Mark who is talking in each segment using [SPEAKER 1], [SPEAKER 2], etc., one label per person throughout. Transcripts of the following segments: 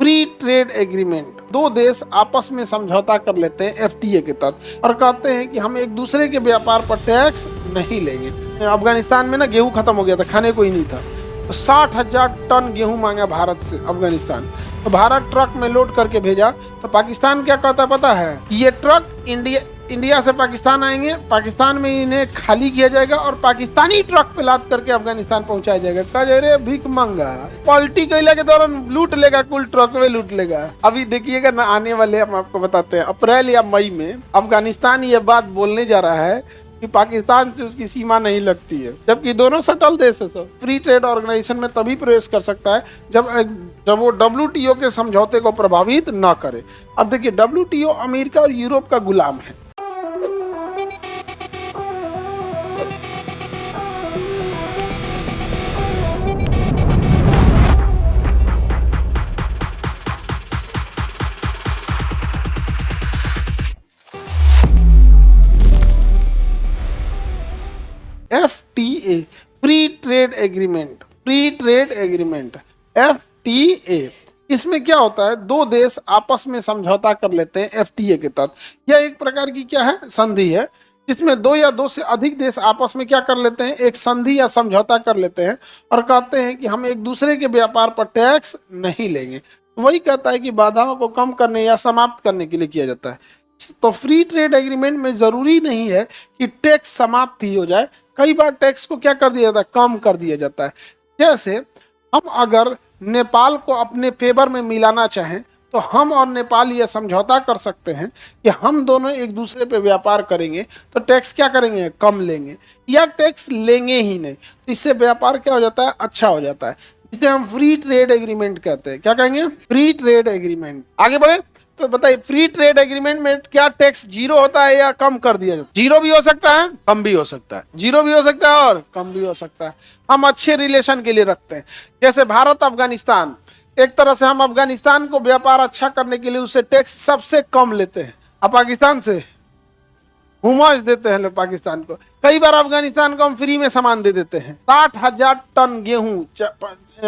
[SPEAKER 1] Free trade agreement, दो देश आपस में समझौता कर लेते हैं एफटीए के तहत और कहते हैं कि हम एक दूसरे के व्यापार पर टैक्स नहीं लेंगे। अफगानिस्तान में ना गेहूं खत्म हो गया था, खाने को ही नहीं था, तो 60,000 टन गेहूं मांगा भारत से अफगानिस्तान। तो भारत ट्रक में लोड करके भेजा, तो पाकिस्तान क्या कहता पता है, ये ट्रक इंडिया से पाकिस्तान आएंगे, पाकिस्तान में इन्हें खाली किया जाएगा और पाकिस्तानी ट्रक पे लाद करके अफगानिस्तान पहुंचाया जाएगा। कहा रे भीख मंगा, पॉलिटी कैला के दौरान लूट लेगा, कुल ट्रक में लूट लेगा। अभी देखिएगा ना, आने वाले हम आपको बताते हैं अप्रैल या मई में अफगानिस्तान ये बात बोलने जा रहा है कि पाकिस्तान से उसकी सीमा नहीं लगती है, जबकि दोनों सटल देश है। सब फ्री ट्रेड ऑर्गेनाइजेशन में तभी प्रवेश कर सकता है जब वो डब्ल्यूटीओ के समझौते को प्रभावित ना करे। अब देखिए, डब्ल्यूटीओ अमेरिका और यूरोप का गुलाम है। FTA free trade agreement FTA, इसमें क्या होता है, दो देश आपस में समझौता कर लेते हैं एफटीए के तहत। यह एक प्रकार की क्या है, संधि है, जिसमें दो या दो से अधिक देश आपस में क्या कर लेते हैं, एक संधि या समझौता कर लेते हैं और कहते हैं कि हम एक दूसरे के व्यापार पर टैक्स नहीं लेंगे। वही कहता है कि बाधाओं को कम करने या समाप्त करने के लिए किया जाता है। तो फ्री ट्रेड एग्रीमेंट में जरूरी नहीं है कि टैक्स समाप्त ही हो जाए, कई बार टैक्स को क्या कर दिया जाता है, कम कर दिया जाता है। जैसे हम अगर नेपाल को अपने फेवर में मिलाना चाहें तो हम और नेपाल यह समझौता कर सकते हैं कि हम दोनों एक दूसरे पे व्यापार करेंगे तो टैक्स क्या करेंगे, कम लेंगे, या टैक्स लेंगे ही नहीं। तो इससे व्यापार क्या हो जाता है, अच्छा हो जाता है, जिसे हम फ्री ट्रेड एग्रीमेंट कहते हैं। क्या कहेंगे, फ्री ट्रेड एग्रीमेंट। आगे बढ़े तो बताइए, फ्री ट्रेड एग्रीमेंट में क्या टैक्स जीरो होता है या कम कर दिया जाता है? जीरो भी हो सकता है, कम भी हो सकता है, जीरो भी हो सकता है और कम भी हो सकता है। हम अच्छे रिलेशन के लिए रखते हैं। जैसे भारत अफगानिस्तान, एक तरह से हम अफगानिस्तान को व्यापार अच्छा करने के लिए उससे टैक्स सबसे कम लेते हैं। अब पाकिस्तान से हुमाज देते हैं लोग पाकिस्तान को, कई बार अफगानिस्तान को हम फ्री में सामान दे देते हैं। 60,000 टन गेहूं,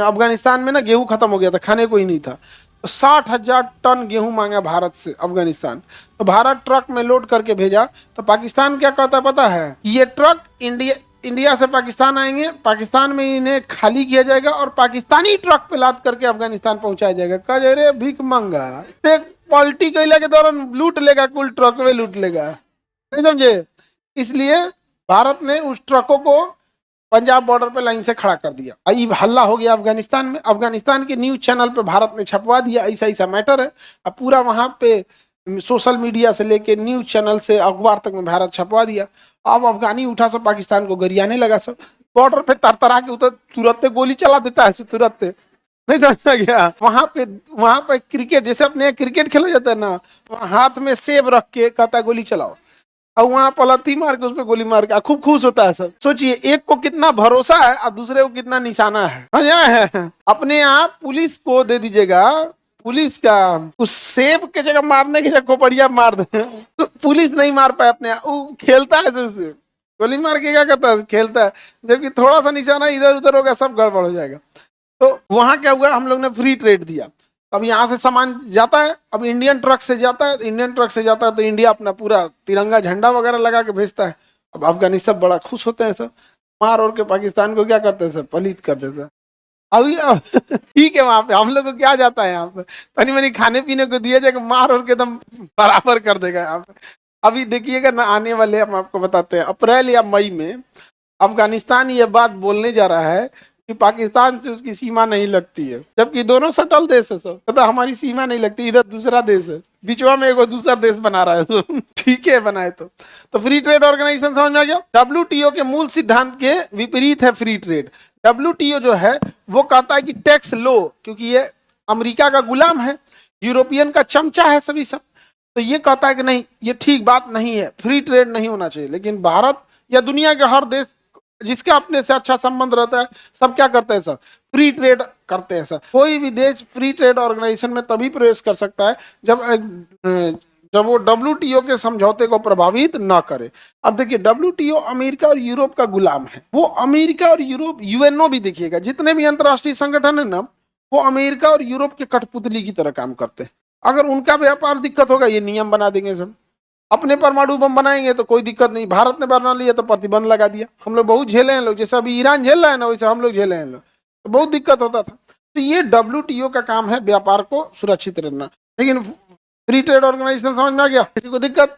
[SPEAKER 1] अफगानिस्तान में ना गेहूं खत्म हो गया था, खाने को ही नहीं था, 60,000 टन गेहूं मांगा भारत से अफगानिस्तान। तो भारत ट्रक में लोड करके भेजा, तो पाकिस्तान क्या कहता पता है, ये ट्रक इंडिया से पाकिस्तान आएंगे, पाकिस्तान में इन्हें खाली किया जाएगा और पाकिस्तानी ट्रक पे लाद करके अफगानिस्तान पहुंचाया जाएगा। कहा रे भीख मंगा, पॉलिटी कैला के दौरान लूट लेगा, कुल ट्रक में लूट लेगा, नहीं समझे। इसलिए भारत ने उस ट्रकों को पंजाब बॉर्डर पे लाइन से खड़ा कर दिया। अब हल्ला हो गया अफगानिस्तान में, अफगानिस्तान के न्यूज चैनल पे भारत ने छपवा दिया ऐसा ऐसा मैटर है। अब पूरा वहां पे सोशल मीडिया से लेके न्यूज चैनल से अखबार तक में भारत छपवा दिया। अब अफगानी उठा सब पाकिस्तान को गरियाने लगा, सब बॉर्डर पे तरतरा के उतर तुरंत गोली चला देता है, तुरंत नहीं समझ गया। वहां पे क्रिकेट, जैसे अपने क्रिकेट खेला जाता है ना, हाथ में सेब रख के कहता है गोली चलाओ, और वहां पलती मार के उस पर गोली मार के खूब खुश होता है सब। सोचिए, एक को कितना भरोसा है और दूसरे को कितना निशाना है। अपने आप पुलिस को दे दीजिएगा, पुलिस का उस सेब के जगह मारने की जगह खोपड़िया मार दे तो पुलिस नहीं मार पाए अपने आप, वो खेलता है तो उसे गोली मार के क्या करता है, खेलता है। जबकि थोड़ा सा निशाना इधर उधर हो गया, सब गड़बड़ हो जाएगा। तो वहां क्या हुआ, हम लोग ने फ्री ट्रेड दिया। अब यहाँ से सामान जाता है, अब इंडियन ट्रक से जाता है, तो इंडिया अपना पूरा तिरंगा झंडा वगैरह लगा के भेजता है। अब अफगानिस्तान सब बड़ा खुश होते हैं, सब मार और के पाकिस्तान को क्या करते हैं, सब पलीत कर देते हैं। अभी ठीक है, वहां पे हम लोग को क्या जाता है, यहाँ पे तनी मनी खाने पीने को दिया जाएगा, मार और के एकदम बराबर कर देगा यहाँ पे। अभी देखिएगा ना, आने वाले हम आपको बताते हैं अप्रैल या मई में अफगानिस्तान ये बात बोलने जा रहा है कि पाकिस्तान से उसकी सीमा नहीं लगती है, जबकि दोनों सटल देश है सब। तो हमारी सीमा नहीं लगती, इधर दूसरा देश है, बीचवा में एक दूसरा देश बना रहा है सब। ठीक है, बनाए तो फ्री ट्रेड ऑर्गेनाइजेशन समझ में आ गया। डब्ल्यूटीओ के मूल सिद्धांत के विपरीत है फ्री ट्रेड। डब्ल्यूटीओ जो है वो कहता है कि टैक्स लो, क्योंकि ये अमेरिका का गुलाम है, यूरोपियन का चमचा है सभी सब। तो ये कहता है कि नहीं, ये ठीक बात नहीं है, फ्री ट्रेड नहीं होना चाहिए। लेकिन भारत या दुनिया के हर देश जिसका अपने से अच्छा संबंध रहता है, सब क्या करते हैं, सब फ्री ट्रेड करते हैं। सब कोई भी देश फ्री ट्रेड ऑर्गेनाइजेशन में तभी प्रवेश कर सकता है जब वो डब्ल्यूटीओ के समझौते को प्रभावित ना करे। अब देखिए, डब्ल्यूटीओ अमेरिका और यूरोप का गुलाम है। वो अमेरिका और यूरोप, यूएनओ भी देखिएगा, जितने भी अंतर्राष्ट्रीय संगठन है ना, वो अमेरिका और यूरोप के कठपुतली की तरह काम करते हैं। अगर उनका व्यापार दिक्कत होगा, ये नियम बना देंगे सब। अपने परमाणु बम बनाएंगे तो कोई दिक्कत नहीं, भारत ने बना लिया तो प्रतिबंध लगा दिया। हम लोग बहुत झेले हैं लोग, जैसे अभी ईरान झेल रहा है ना, वैसे हम लोग झेले हैं लोग, तो बहुत दिक्कत होता था। तो ये WTO का काम है व्यापार को सुरक्षित रखना। लेकिन फ्री ट्रेड ऑर्गेनाइजेशन समझ में आ गया, किसी को दिक्कत?